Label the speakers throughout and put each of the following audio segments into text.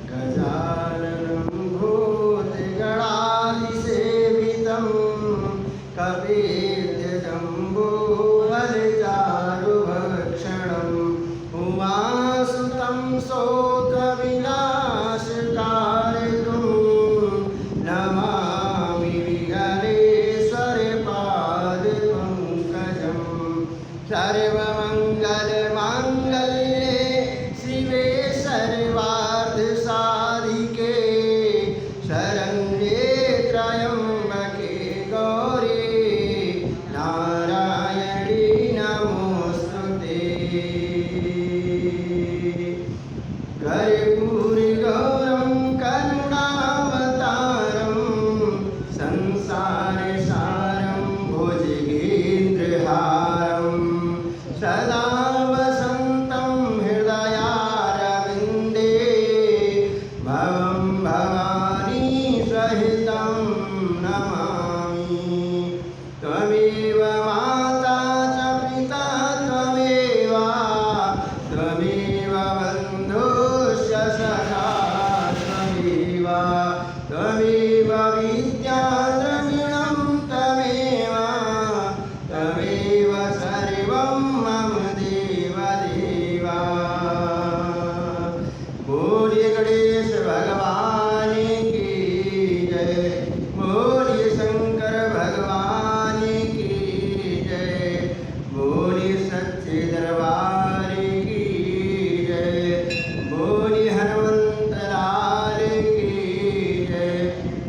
Speaker 1: गजाननं भूतगणाधिसेवितं कपिध्वजम्बूफलचारुभक्षणम् उमासुतं शोकविनाशकारकं नमामि विघ्नेश्वरपादपङ्कजं। सर्वमङ्गलमाङ्गल्ये शिवे सर्वार्थसाधिके शरण्ये त्र्यम्बके गौरी नारायणी नमोस्तुते। कर्पूरगौरं करुणावतारं संसारसारं भुजगेन्द्रहारं सदा वसन्तं हृदयारविन्दे भवं भवानी सहितं नमामि। त्वमेव माता च पिता त्वमेव बन्धुश्च सखा त्वमेव विद्या द्रविणं त्वमेव सर्वं मम देवदेवा। बोलिए गणेश भगवान की जय, बोलिए शंकर भगवान की जय, बोलिए सच्चे दरबार की जय, बोलिए हनुमंत लाल की जय,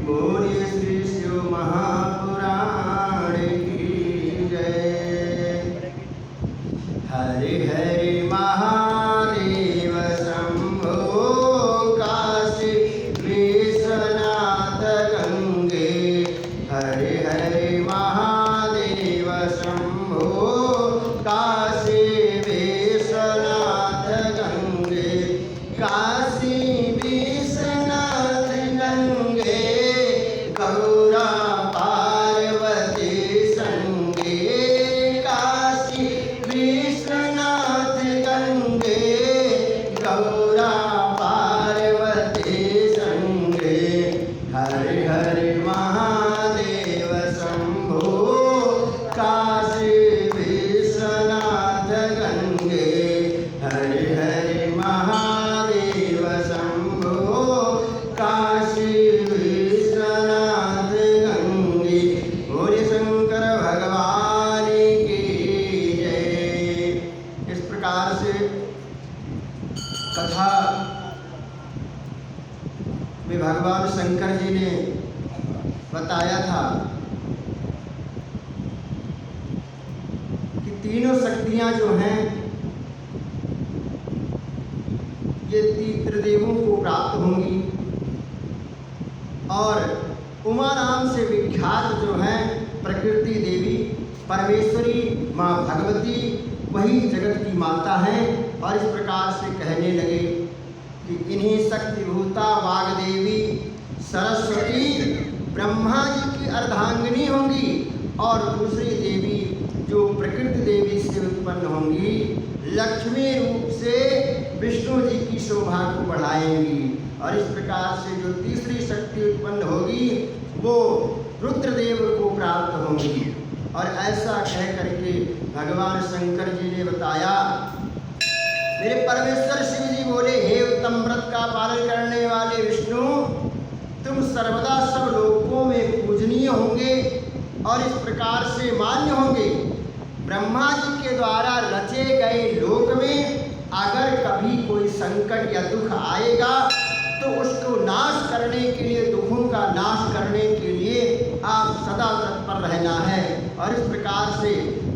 Speaker 1: बोलिए श्री शिव महापुराण की जय। हरे हरे महादेव शंभो काशी विश्वनाथ गंगे। हरे हरे महादेव शंभो काशी विश्वनाथ गंगे। काशी विश्वनाथ गंगे गौरा पार्वती संगे। काशी विश्वनाथ गंगे गौरा पार्वती संगे। हरे हरे महादेव शंभो काशी विश्वनाथ गंगे। हरे हरे महादेव शंभो काशी विश्वनाथ गंगे। बोले शंकर भगवान की जय। इस प्रकार से कथा में भगवान शंकर जी ने बताया था कि तीनों शक्तियां जो हैं ये त्रिदेवों को प्राप्त होंगी और उमा नाम से विख्यात जो हैं प्रकृति देवी परमेश्वरी माँ भगवती वही जगत की माता हैं। और इस प्रकार से कहने लगे कि इन्हीं शक्तिभूता वाग्देवी सरस्वती ब्रह्मा जी की अर्धांगिनी होंगी और दूसरी देवी जो प्रकृति देवी से उत्पन्न होंगी लक्ष्मी रूप से विष्णु जी की शोभा को बढ़ाएंगी। और इस प्रकार से जो तीसरी शक्ति उत्पन्न होगी वो रुद्रदेव को प्राप्त होंगी। और ऐसा कह करके भगवान शंकर जी ने बताया। मेरे परमेश्वर शिव जी बोले, हे उत्तम व्रत का पालन करने वाले विष्णु, तुम सर्वदा सब लोकों में पूजनीय होंगे और इस प्रकार से मान्य होंगे। ब्रह्मा जी के द्वारा रचे गए लोक में अगर कभी कोई संकट या दुख आएगा तो उसको नाश करने के लिए, दुखों का नाश करने के लिए आप सदा तत्पर रहना है। और इस प्रकार से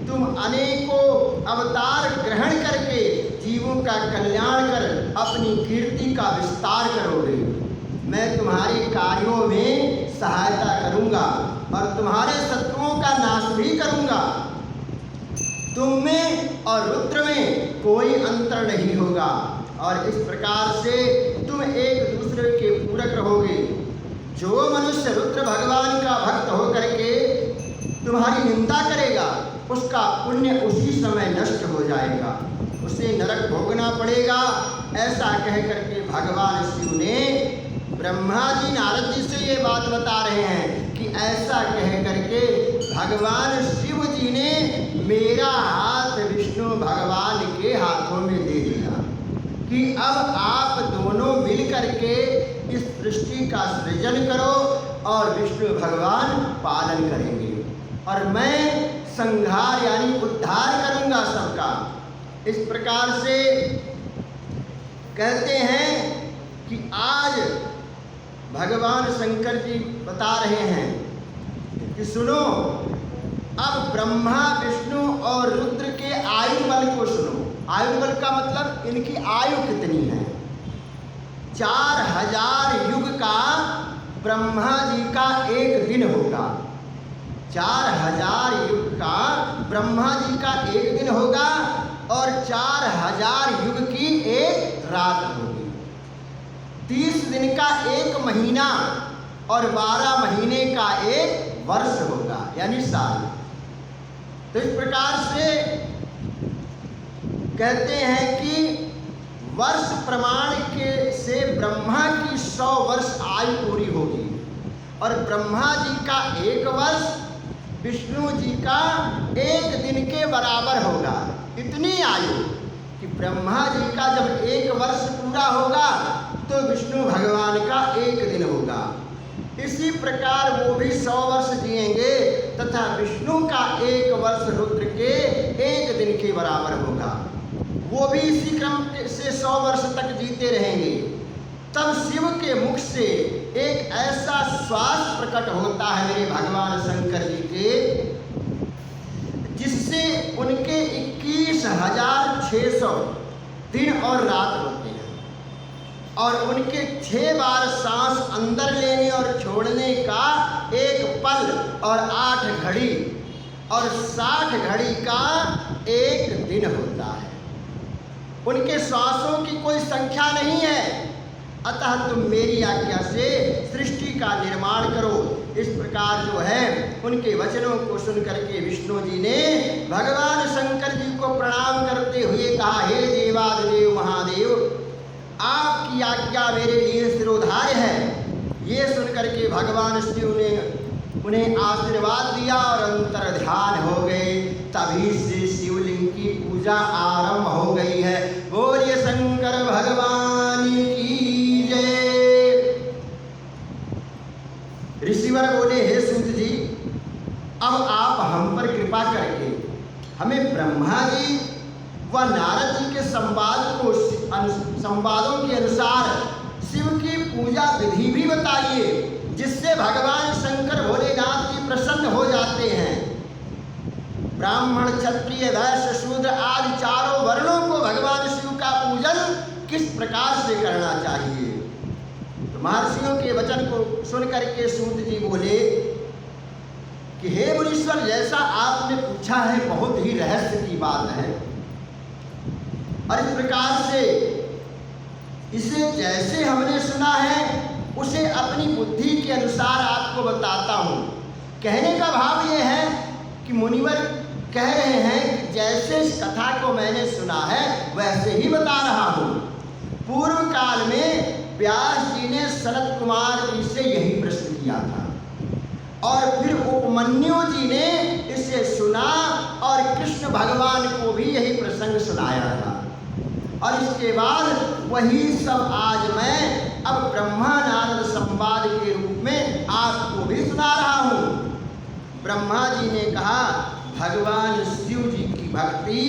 Speaker 1: तुम अनेकों अवतार ग्रहण करके जीवों का कल्याण कर अपनी कीर्ति का विस्तार करोगे। मैं तुम्हारे कार्यों में सहायता करूंगा और तुम्हारे शत्रुओं का नाश भी करूंगा। तुम में और रुद्र में कोई अंतर नहीं होगा और इस प्रकार से तुम एक दूसरे के पूरक रहोगे। जो मनुष्य रुद्र भगवान का भक्त होकर के तुम्हारी निंदा करेगा उसका पुण्य उसी समय नष्ट हो जाएगा, उसे नरक भोगना पड़ेगा। ऐसा कह करके भगवान शिव ने ब्रह्मा जी नारद जी से ये बात बता रहे हैं कि ऐसा कह करके भगवान शिव जी ने मेरा हाथ विष्णु भगवान के हाथों में दे दिया कि अब आप दोनों मिल करके इस सृष्टि का सृजन करो और विष्णु भगवान पालन करेंगे और मैं संहार यानी उद्धार करूंगा सबका। इस प्रकार से कहते हैं कि आज भगवान शंकर जी बता रहे हैं कि सुनो, अब ब्रह्मा विष्णु और रुद्र के आयु बल को सुनो। आयु बल का मतलब इनकी आयु कितनी है। 4000 युग का ब्रह्मा जी का एक दिन होगा। 4000 युग का ब्रह्मा जी का एक दिन होगा और 4000 युग की एक रात होगी। 30 दिन का एक महीना और 12 महीने का एक वर्ष होगा यानी साल। तो इस प्रकार से कहते हैं कि वर्ष प्रमाण के से ब्रह्मा की 100 वर्ष आयु पूरी होगी और ब्रह्मा जी का एक वर्ष विष्णु जी का एक दिन के बराबर होगा। इतनी आयु कि ब्रह्मा जी का जब एक वर्ष पूरा होगा तो विष्णु भगवान का एक दिन होगा। इसी प्रकार वो भी 100 वर्ष जिएंगे तथा विष्णु का एक वर्ष रुद्र के एक दिन के बराबर होगा। वो भी इसी क्रम से 100 वर्ष तक जीते रहेंगे। तब शिव के मुख से एक ऐसा श्वास प्रकट होता है मेरे भगवान शंकर जी के, जिससे उनके 21,600 दिन और रात होते हैं और उनके 6 बार सांस अंदर लेने और छोड़ने का एक पल और 8 घड़ी और 60 घड़ी का एक दिन होता है। उनके श्वासों की कोई संख्या नहीं है। अतः तुम मेरी आज्ञा से सृष्टि का निर्माण करो। इस प्रकार जो है उनके वचनों को सुन करके विष्णु जी ने भगवान शंकर जी को प्रणाम करते हुए कहा, हे देवादिदेव महादेव, आपकी आज्ञा मेरे लिए सिरोधार्य है। ये सुन करके भगवान शिव ने उन्हें आशीर्वाद दिया और अंतर ध्यान हो गए। तभी से शिवलिंग की पूजा आरंभ हो गई है। बोलिए शंकर भगवान की जय। ऋषिवर बोले, हे सूत जी, अब आप हम पर कृपा करके हमें ब्रह्मा जी व नारद जी के संवादों के अनुसार शिव की पूजा विधि भी बताइए, जिससे भगवान शंकर भोलेनाथ जी प्रसन्न हो जाते हैं। ब्राह्मण क्षत्रिय वैश्य शूद्र आदि चारों वर्णों को भगवान शिव का पूजन किस प्रकार से करना चाहिए। तो महर्षियों के वचन को सुन करके सूत जी बोले कि हे मुनीश्वर, जैसा आपने पूछा है बहुत ही रहस्य की बात है और इस प्रकार से इसे जैसे हमने सुना है उसे अपनी बुद्धि के अनुसार आपको बताता हूँ। कहने का भाव ये है कि मुनिवर कह रहे हैं कि जैसे इस कथा को मैंने सुना है वैसे ही बता रहा हूँ। पूर्व काल में व्यास जी ने सनत कुमार जी से यही प्रश्न किया था और फिर उपमन्यु जी ने इसे सुना और कृष्ण भगवान को भी यही प्रसंग सुनाया था और इसके बाद वही सब आज मैं अब ब्रह्मा नारद संवाद के रूप में आपको भी सुना रहा हूँ। ब्रह्मा जी ने कहा, भगवान शिव जी की भक्ति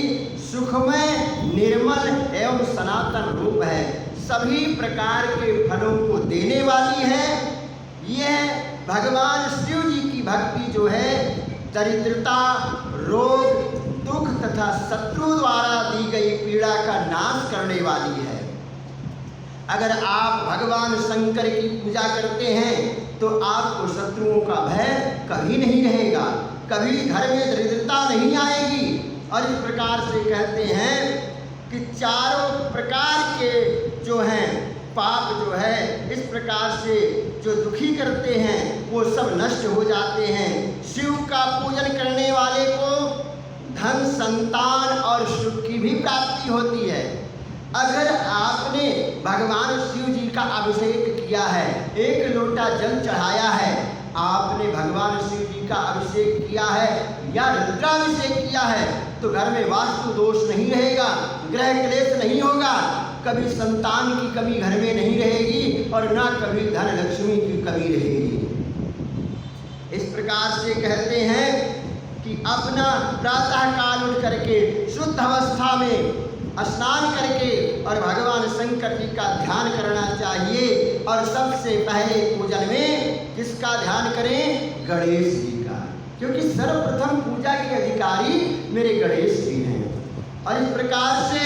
Speaker 1: सुखमय निर्मल एवं सनातन रूप है, सभी प्रकार के फलों को देने वाली है। यह भगवान शिव जी की भक्ति जो है दरिद्रता, रोग, दुख तथा शत्रु द्वारा दी गई पीड़ा का नाश करने वाली है। अगर आप भगवान शंकर की पूजा करते हैं तो आपको शत्रुओं का भय कभी नहीं रहेगा, कभी घर में दरिद्रता नहीं आएगी। और इस प्रकार से कहते हैं कि चारों प्रकार के जो हैं पाप जो है इस प्रकार से जो दुखी करते हैं वो सब नष्ट हो जाते हैं। शिव का पूजन करने वाले को धन, संतान और सुख की भी प्राप्ति होती है। अगर आपने भगवान शिव जी का अभिषेक किया है, एक लोटा जल चढ़ाया है, आपने भगवान शिव जी का अभिषेक किया है या रुद्राभिषेक किया है, तो घर में वास्तु दोष नहीं रहेगा, ग्रह क्लेश नहीं होगा, कभी संतान की कमी घर में नहीं रहेगी और ना कभी धन लक्ष्मी की कमी रहेगी। इस प्रकार से कहते हैं कि अपना प्रातः काल उठ करके शुद्ध अवस्था में स्नान करके और भगवान शंकर जी का ध्यान करना चाहिए। और सबसे पहले पूजन में किसका ध्यान करें? गणेश जी का, क्योंकि सर्वप्रथम पूजा के अधिकारी मेरे गणेश जी हैं। और इस प्रकार से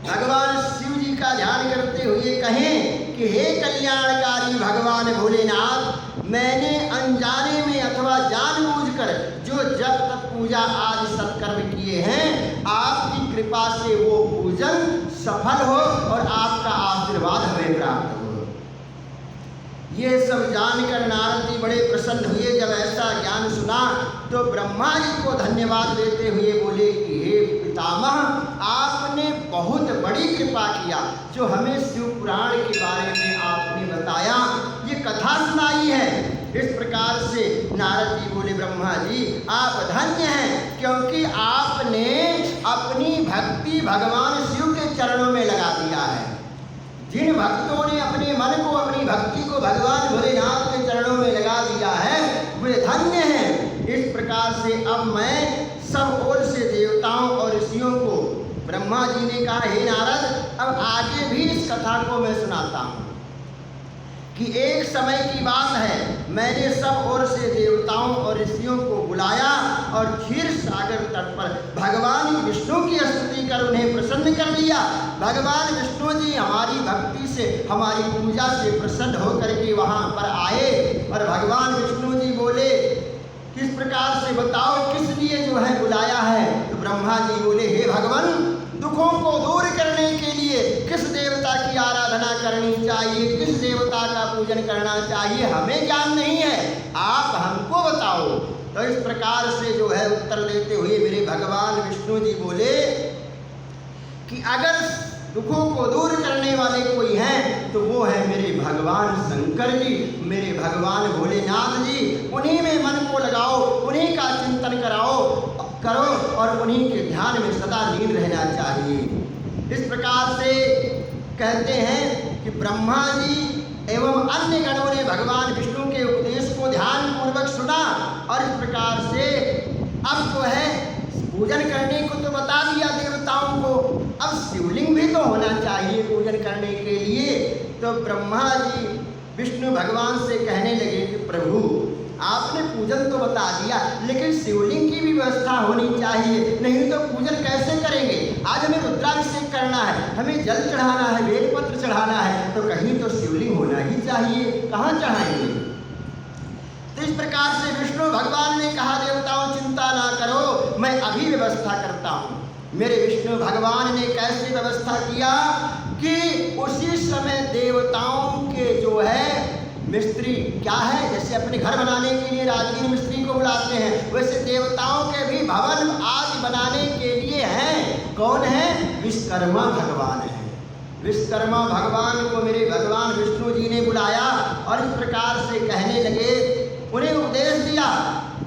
Speaker 1: भगवान शिव जी का ध्यान करते हुए कहें कि हे कल्याणकारी भगवान भोलेनाथ, मैंने अनजाने में अथवा जानबूझकर जो जप तप पूजा आदि सत्कर्म किए हैं, आपकी कृपा से वो पूजन सफल हो और आपका आशीर्वाद हमें प्राप्त हो। ये सब जानकर नारद जी बड़े प्रसन्न हुए। जब ऐसा ज्ञान सुना तो ब्रह्मा जी को धन्यवाद देते हुए बोले कि हे पितामह, आपने बहुत बड़ी कृपा किया, जो हमें शिव पुराण के बारे में आपने बताया, ये कथा सुनाई है। इस प्रकार से नारद जी बोले, ब्रह्मा जी आप धन्य हैं, क्योंकि आपने अपनी भक्ति भगवान शिव के चरणों में लगा दिया है। जिन भक्तों ने अपने मन को, अपनी भक्ति को भगवान भोलेनाथ के चरणों में लगा दिया है, वे धन्य हैं। इस प्रकार से अब मैं सब ओर से देवताओं और ऋषियों को, ब्रह्मा जी ने कहा, हे नारद, अब आगे भी इस कथा को मैं सुनाता हूँ कि एक समय की बात है, मैंने सब ओर से देवताओं और ऋषियों को बुलाया और क्षीर सागर तट पर भगवान विष्णु की स्तुति कर उन्हें प्रसन्न कर लिया। भगवान विष्णु जी हमारी भक्ति से, हमारी पूजा से प्रसन्न होकर के वहाँ पर आए और भगवान विष्णु जी बोले, किस प्रकार से बताओ, किस लिए जो है बुलाया है? तो ब्रह्मा जी बोले, हे भगवान, दुखों को दूर करने के लिए किस देवता की आराधना करनी चाहिए, किस देवता का पूजन करना चाहिए, हमें ज्ञान नहीं है, आप हमको बताओ। तो इस प्रकार से जो है उत्तर देते हुए मेरे भगवान विष्णु जी बोले कि अगर दुखों को दूर करने वाले कोई हैं तो वो है मेरे भगवान शंकर जी, मेरे भगवान भोलेनाथ जी। उन्हीं में मन को लगाओ, उन्हीं का चिंतन करो और उन्हीं के ध्यान में सदा लीन रहना चाहिए। इस प्रकार से कहते हैं कि ब्रह्मा जी एवं अन्य गणों ने भगवान विष्णु के उपदेश को ध्यान पूर्वक सुना और इस प्रकार से अब जो है पूजन करने को तो बता दिया देवताओं को, अब शिवलिंग भी तो होना चाहिए पूजन करने के लिए। तो ब्रह्मा जी विष्णु भगवान से कहने लगे कि प्रभु, आपने पूजन तो बता दिया, लेकिन शिवलिंग की भी व्यवस्था होनी चाहिए, नहीं तो पूजन कैसे करेंगे? आज हमें रुद्राभिषेक करना है, हमें जल चढ़ाना है, बेलपत्र चढ़ाना है, तो कहीं तो शिवलिंग होना ही चाहिए, कहाँ चढ़ाएंगे? तो इस प्रकार से विष्णु भगवान ने कहा, देवताओं चिंता ना करो, मैं अभी व्यवस्था करता हूँ। मेरे विष्णु भगवान ने कैसे व्यवस्था किया कि उसी समय देवताओं के जो है मिस्त्री क्या है, जैसे अपने घर बनाने के लिए राजगीर मिस्त्री को बुलाते हैं, वैसे देवताओं के भी भवन आदि बनाने के लिए हैं। कौन है? विश्वकर्मा भगवान है। विश्वकर्मा भगवान को मेरे भगवान विष्णु जी ने बुलाया और इस प्रकार से कहने लगे, उन्हें उपदेश दिया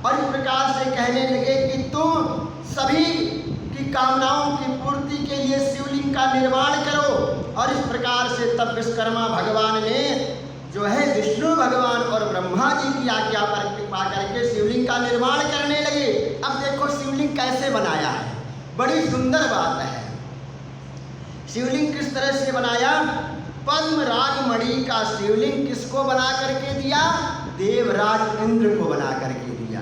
Speaker 1: और इस प्रकार से कहने लगे कि तुम सभी की कामनाओं की पूर्ति के लिए शिवलिंग का निर्माण करो। और इस प्रकार से तब विश्वकर्मा भगवान ने जो है विष्णु भगवान और ब्रह्मा जी की आज्ञा पर कृपा करके शिवलिंग का निर्माण करने लगे। अब देखो शिवलिंग कैसे बनाया है, बड़ी सुंदर बात है। शिवलिंग किस तरह से बनाया? पद्मराग मणि का शिवलिंग किसको बना करके दिया? देवराज इंद्र को बना करके दिया।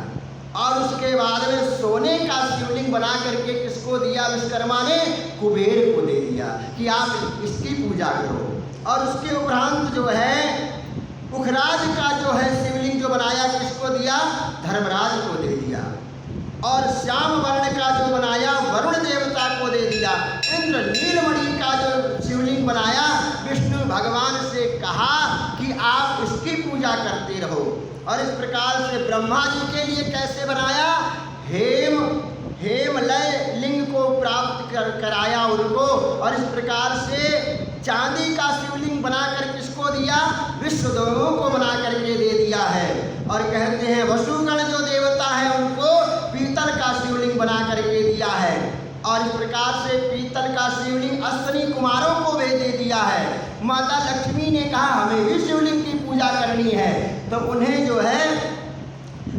Speaker 1: और उसके बाद में सोने का शिवलिंग बना करके किसको दिया? विश्वकर्मा ने कुबेर को दे दिया कि आप इसकी पूजा करो। और उसके उपरांत जो है पुखराज का जो है शिवलिंग जो बनाया किसको दिया? धर्मराज को दे दिया। और श्याम वर्ण का जो बनाया वरुण देवता को दे दिया। इंद्र नीलमणि का जो शिवलिंग बनाया विष्णु भगवान से कहा कि आप इसकी पूजा करते रहो। और इस प्रकार से ब्रह्मा जी के लिए कैसे बनाया? हेम हेमलय लिंग को प्राप्त कराया उनको, और इस प्रकार से चांदी का शिवलिंग बनाकर किसको दिया? विश्वदेवों को बना करके दे दिया है। और कहते हैं वसुगण जो देवता है उनको पीतल का शिवलिंग बना करके दिया है। और इस प्रकार से पीतल का शिवलिंग अश्विनी कुमारों को भी दे दिया है। माता लक्ष्मी ने कहा हमें भी शिवलिंग की पूजा करनी है, तो उन्हें जो है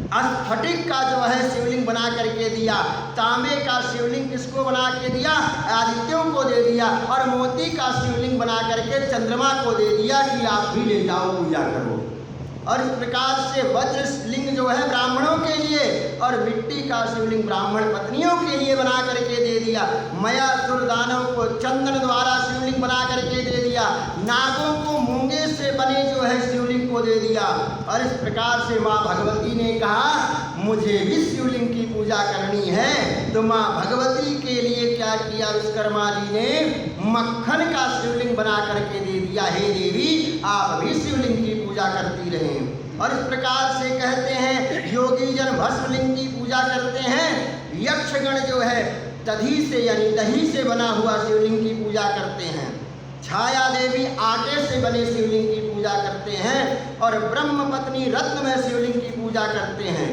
Speaker 1: स्फटिक का जो है शिवलिंग बना करके दिया। तांबे का शिवलिंग किसको बना के दिया? आदित्यों को दे दिया। और मोती का शिवलिंग बना करके चंद्रमा को दे दिया कि आप भी ले जाओ पूजा करो। और इस प्रकार से वज्र लिंग जो है ब्राह्मणों के लिए, और मिट्टी का शिवलिंग ब्राह्मण पत्नियों के लिए बना करके दे दिया। मयासुर दानव को चंदन द्वारा शिवलिंग बना करके दे दिया। नागों को मूंगे से बने जो है शिवलिंग को दे दिया। और इस प्रकार से माँ भगवती ने कहा मुझे भी शिवलिंग की पूजा करनी है। तो माँ भगवती के लिए क्या किया विश्वकर्मा जी ने? मक्खन का शिवलिंग बना करके दे दिया। हे देवी आप भी शिवलिंग की पूजा करती रहें। और इस प्रकार से कहते हैं योगी जन भस्मलिंग की पूजा करते हैं। यक्षगण जो है दधी से यानी दही से बना हुआ शिवलिंग की पूजा करते हैं। छाया देवी आटे से बने शिवलिंग की पूजा करते हैं। और ब्रह्म पत्नी रत्न में शिवलिंग की पूजा करते हैं।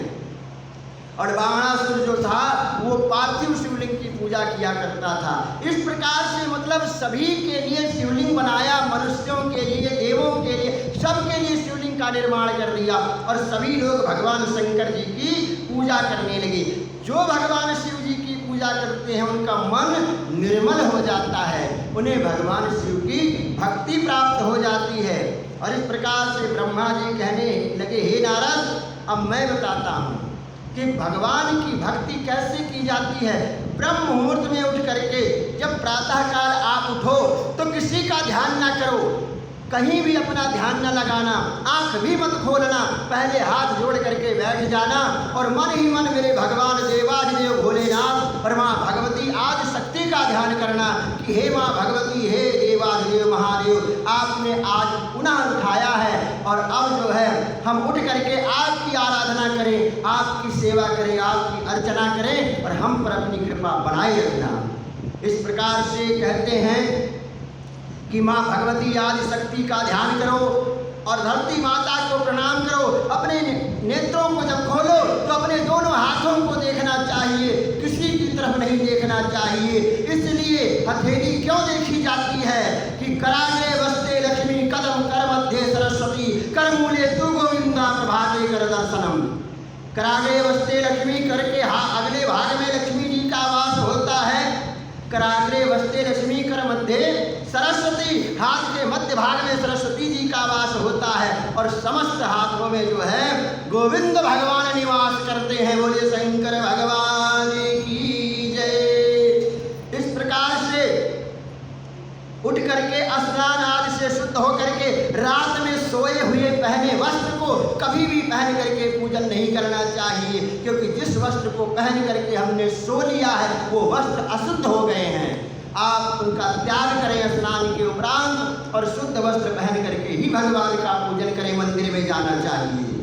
Speaker 1: और बाणासुर जो था वो पार्थिव शिवलिंग की पूजा किया करता था। इस प्रकार से मतलब सभी के लिए शिवलिंग बनाया, मनुष्यों के लिए, देवों के लिए, सबके लिए शिवलिंग का निर्माण कर दिया। और सभी लोग भगवान शंकर जी की पूजा करने लगे। जो भगवान शिव जी की पूजा करते हैं उनका मन निर्मल हो जाता है, उन्हें भगवान शिव की भक्ति प्राप्त हो जाती है। और इस प्रकार से ब्रह्मा जी कहने लगे हे नारद अब मैं बताता हूँ कि भगवान की भक्ति कैसे की जाती है। ब्रह्म मुहूर्त में उठ करके जब प्रातःकाल आप उठो तो किसी का ध्यान ना करो, कहीं भी अपना ध्यान न लगाना, आंख भी मत खोलना, पहले हाथ जोड़ करके बैठ जाना और मन ही मन मेरे भगवान देवाधिदेव भोलेनाथ और माँ भगवती आदि शक्ति का ध्यान करना कि हे माँ भगवती, हे देवाधिदेव महादेव, आपने आज पुनः उठाया है और अब जो है हम उठ करके आपकी आराधना करें, आपकी सेवा करें, आपकी अर्चना करें और हम पर अपनी कृपा बनाए रखना। इस प्रकार से कहते हैं कि माँ भगवती आदि शक्ति का ध्यान करो और धरती माता को प्रणाम करो। अपने नेत्रों को जब खोलो तो अपने दोनों हाथों को देखना चाहिए, किसी की तरफ नहीं देखना चाहिए। इसलिए हथेली क्यों देखी जाती है कि कराग्रे वस्ते लक्ष्मी कदम कर मध्य सरस्वती कर मूले तू गोविंदा प्रभाते कर दर्शनम। कराग्रे वस्ते लक्ष्मी करके अगले भाग में लक्ष्मी जी का वास होता है। कराग्रे वस्ते लक्ष्मी कर मध्य सरस्वती, हाथ के मध्य भाग में सरस्वती जी का वास होता है और समस्त हाथों में जो है गोविंद भगवान निवास करते हैं। बोलिए शंकर भगवान की जय। इस प्रकार से उठ करके स्नान आदि से शुद्ध होकर के रात में सोए हुए पहने वस्त्र को कभी भी पहन करके पूजन नहीं करना चाहिए, क्योंकि जिस वस्त्र को पहन करके हमने सो लिया है वो वस्त्र अशुद्ध हो गए हैं। आप उनका त्याग करें स्नान के उपरांत और शुद्ध वस्त्र पहन करके ही भगवान का पूजन करें, मंदिर में जाना चाहिए।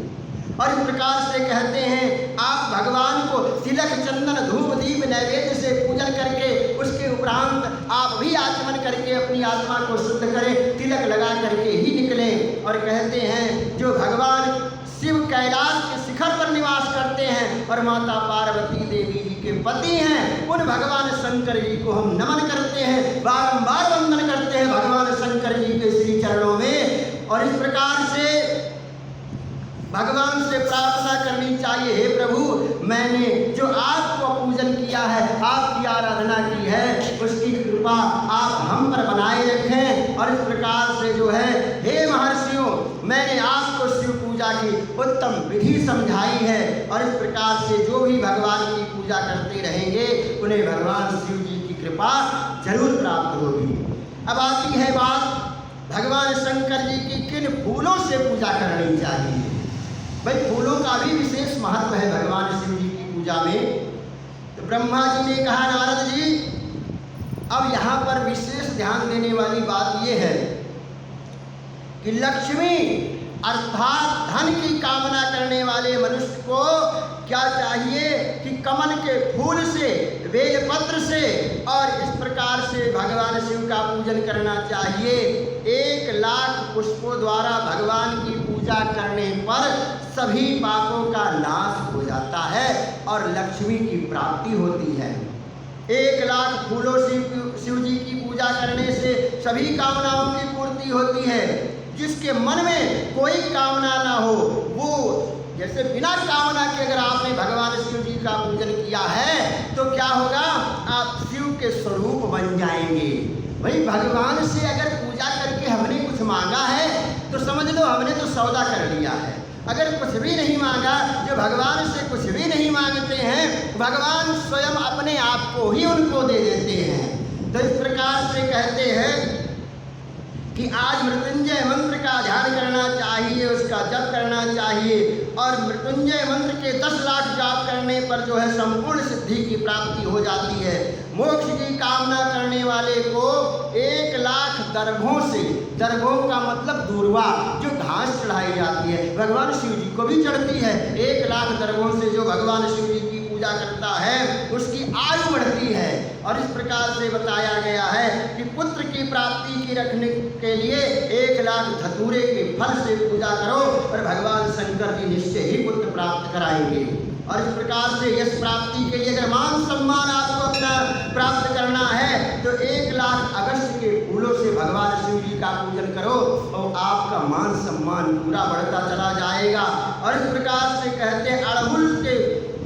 Speaker 1: और इस प्रकार से कहते हैं आप भगवान को तिलक चंदन धूप दीप नैवेद्य से पूजन करके उसके उपरांत आप भी आचमन करके अपनी आत्मा को शुद्ध करें, तिलक लगा करके ही निकलें। और कहते हैं जो भगवान शिव कैलाश के शिखर पर निवास करते हैं और माता पार्वती देवी जी के पति हैं, उन भगवान शंकर जी को हम नमन करते हैं, बारंबार वंदन करते हैं भगवान शंकर जी के श्री चरणों में। और इस प्रकार से भगवान से प्रार्थना करनी चाहिए, हे प्रभु मैंने जो आपको पूजन किया है, आपकी आराधना की है, उसकी कृपा आप हम पर बनाए रखें। और इस प्रकार से जो है हे महर्षियों, मैंने आपको शिव पूजा की उत्तम विधि समझाई है और इस प्रकार से जो भी भगवान की पूजा करते रहेंगे उन्हें भगवान शिव जी की कृपा जरूर प्राप्त होगी। अब आती है बात भगवान शंकर जी की किन फूलों से पूजा करनी चाहिए। भाई फूलों का भी विशेष महत्व है भगवान शिव जी की पूजा में। तो ब्रह्मा जी ने कहा नारद जी अब यहाँ पर विशेष ध्यान देने वाली बात यह है कि लक्ष्मी अर्थात धन की कामना करने वाले मनुष्य को क्या चाहिए कि कमल के फूल से, बेलपत्र से और इस प्रकार से भगवान शिव का पूजन करना चाहिए। 1 लाख पुष्पों द्वारा भगवान की पूजा करने पर सभी पापों का नाश हो जाता है और लक्ष्मी की प्राप्ति होती है। 1 लाख फूलों से शिव जी की पूजा करने से सभी कामनाओं की पूर्ति होती है। जिसके मन में कोई कामना ना हो, वो जैसे बिना कामना के अगर आपने भगवान शिव जी का पूजन किया है तो क्या होगा, आप शिव के स्वरूप बन जाएंगे। भाई भगवान से अगर पूजा करके हमने कुछ मांगा है तो समझ लो हमने तो सौदा कर लिया है। अगर कुछ भी नहीं मांगा, जो भगवान से कुछ भी नहीं मांगते हैं, भगवान स्वयं अपने आप को ही उनको दे देते हैं। तो इस प्रकार से कहते हैं कि आज मृत्युंजय मंत्र का ध्यान करना चाहिए, उसका जप करना चाहिए और मृत्युंजय मंत्र के 10 लाख जाप करने पर जो है संपूर्ण सिद्धि की प्राप्ति हो जाती है। मोक्ष की कामना करने वाले को 1 लाख दर्भों से, दर्भों का मतलब दूर्वा, जो घास चढ़ाई जाती है, भगवान शिव जी को भी चढ़ती है। 1 लाख दर्भों से जो भगवान शिव जी की पूजा करता है उसकी आयु बढ़ती है। और इस प्रकार से बताया गया है कि पुत्र की प्राप्ति की रखने के लिए 1 लाख धतूरे के फल से पूजा करो और भगवान शंकर जी निश्चय ही पुत्र प्राप्त कराएंगे। और इस प्रकार से यश प्राप्ति के लिए अगर मान सम्मान आपको अपना प्राप्त करना है तो 1 लाख अगस्त के फूलों से भगवान शिव जी का पूजन करो और आपका मान सम्मान पूरा बढ़ता चला जाएगा। और इस प्रकार से कहते हैं अड़हुल के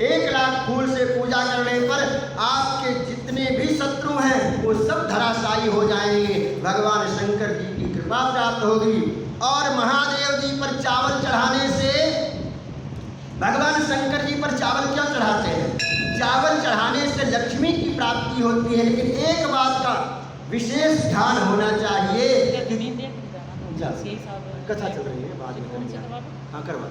Speaker 1: 1 लाख फूल से पूजा करने पर आपके जितने भी शत्रु हैं वो सब धराशायी हो जाएंगे, भगवान शंकर जी की कृपा प्राप्त होगी। और महादेव जी पर चावल चढ़ाने से, भगवान शंकर जी पर चावल क्यों चढ़ाते हैं? चावल चढ़ाने से लक्ष्मी की प्राप्ति होती है। लेकिन एक बात का विशेष ध्यान होना चाहिए कि कथा चल रही है, बाद में हाँ करवा।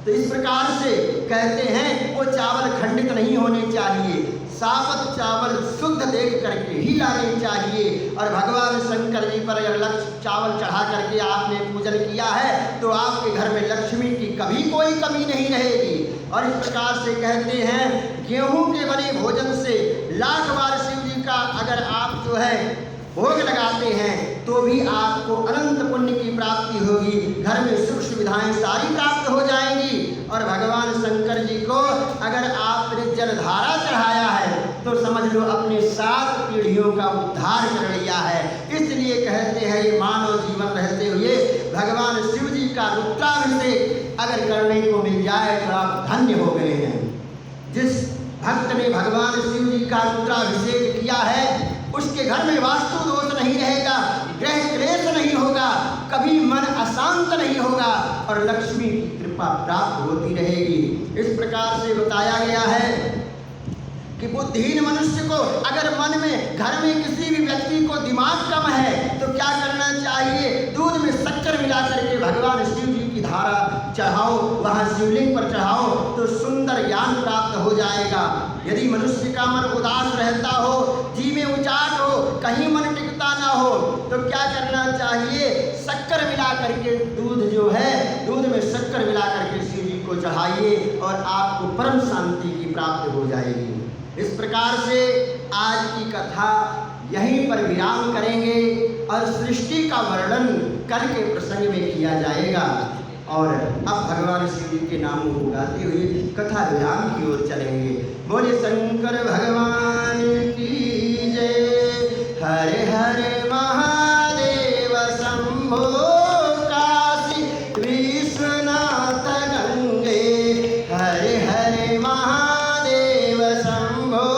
Speaker 1: तो इस प्रकार से कहते हैं वो चावल खंडित नहीं होने चाहिए, साबत चावल शुद्ध देख करके ही लाने चाहिए। और भगवान शंकर जी पर अगर चावल चढ़ा करके आपने पूजन किया है तो आपके घर में लक्ष्मी की कभी कोई कमी नहीं रहेगी। और इस प्रकार से कहते हैं गेहूं के बने भोजन से लाख बार शिव जी का अगर आप जो है भोग लगाते हैं तो भी आपको अनंत पुण्य की प्राप्ति होगी, घर में सुख सुविधाएं सारी प्राप्त हो जाएंगी। और भगवान शंकर जी को अगर आपने जलधारा चढ़ाया है तो समझ लो अपने 7 पीढ़ियों का उद्धार कर लिया है। इसलिए कहते हैं ये मानव जीवन रहते हुए भगवान शिव जी का रुद्राभिषेक अगर करने को मिल जाए तो आप धन्य हो गए हैं। जिस भक्त ने भगवान शिव जी का रुद्राभिषेक किया है उसके घर में वास्तु दोष नहीं रहेगा, ग्रह क्लेश नहीं होगा, कभी मन अशांत नहीं होगा और लक्ष्मी की कृपा प्राप्त होती रहेगी। इस प्रकार से बताया गया है कि बुद्धिहीन मनुष्य को अगर मन में, घर में किसी भी व्यक्ति को दिमाग कम है तो क्या करना चाहिए, दूध में शक्कर मिला करके भगवान शिव जी की धारा चढ़ाओ, वहाँ शिवलिंग पर चढ़ाओ तो सुंदर ज्ञान प्राप्त हो जाएगा। यदि मनुष्य का मन उदास रहता हो, जी में उचाट हो, कहीं मन टिकता ना हो तो क्या करना चाहिए, शक्कर मिला करके दूध जो है, दूध में शक्कर मिला करके शिव जी को चढ़ाइए और आपको परम शांति की प्राप्ति हो जाएगी। इस प्रकार से आज की कथा यहीं पर विराम करेंगे और सृष्टि का वर्णन कल के प्रसंग में किया जाएगा। और अब भगवान शिव जी के नामों को गाते हुए कथा विराम की ओर चलेंगे। बोले शंकर भगवान की जय। हरे हरे महादेव शंभो काशी विश्वनाथ गंगे। हरे हरे महादेव शंभो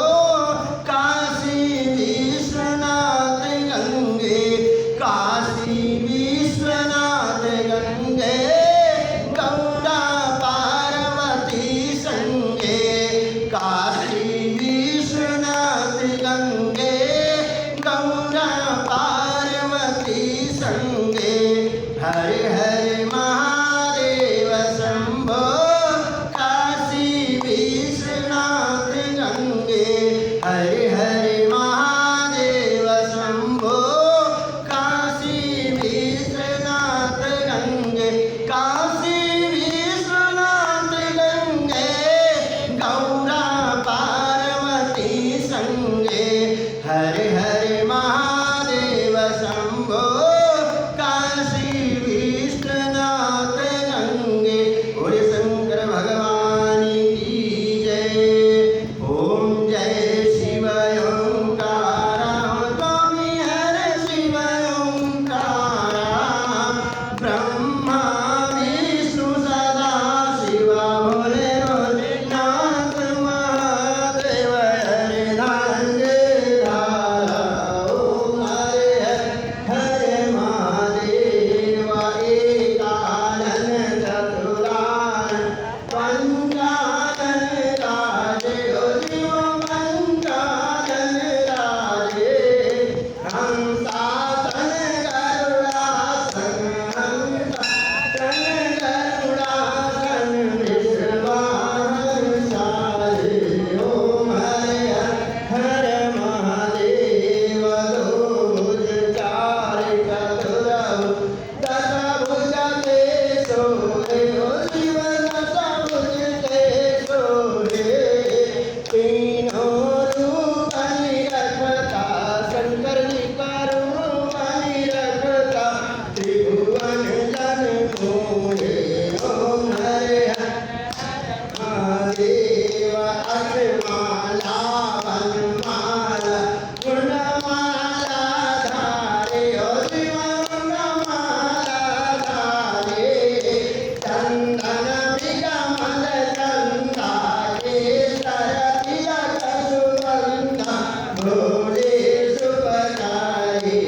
Speaker 1: काशी विश्वनाथ गंगे। काशी विश्वनाथ गंगे गौरा पार्वती संगे। काशी विश्वनाथ गंगे हरे हरे महादेव शंभो काशी विश्वनाथ गंगे बोले शंकर भगवान की जय। ओम जय शिव ओंकार स्वामी हरे शिव ओंकार ब्रह्मा विष्णु सदा शिव भोले भोलेनाथ महादेव हरे धांगे धारा। ओम हरे हरे महादेव एकानन चतुरानन पंचानन राजे ओ शिव पंचानन राजे हंसासन गरुड़ासन हंसासन गरुड़ासन विश्वाहन सारे। ओम हरे हरे महादेव दो भुज चार चतुर्भुज दस भुज ते सोहे ओ शिव दस भुज ते सोहे तीनों रूप निरखता शंकर जी का रूप निरखता त्रिभुवन जन मोहे। ओम हरे महादेव अष्टमाला वनमाला गुणमाला धारे ओ शिव गुणमाला धारे चंदन विकमल चंदा केसर तिलक सुगंधा भोले सुखदाई।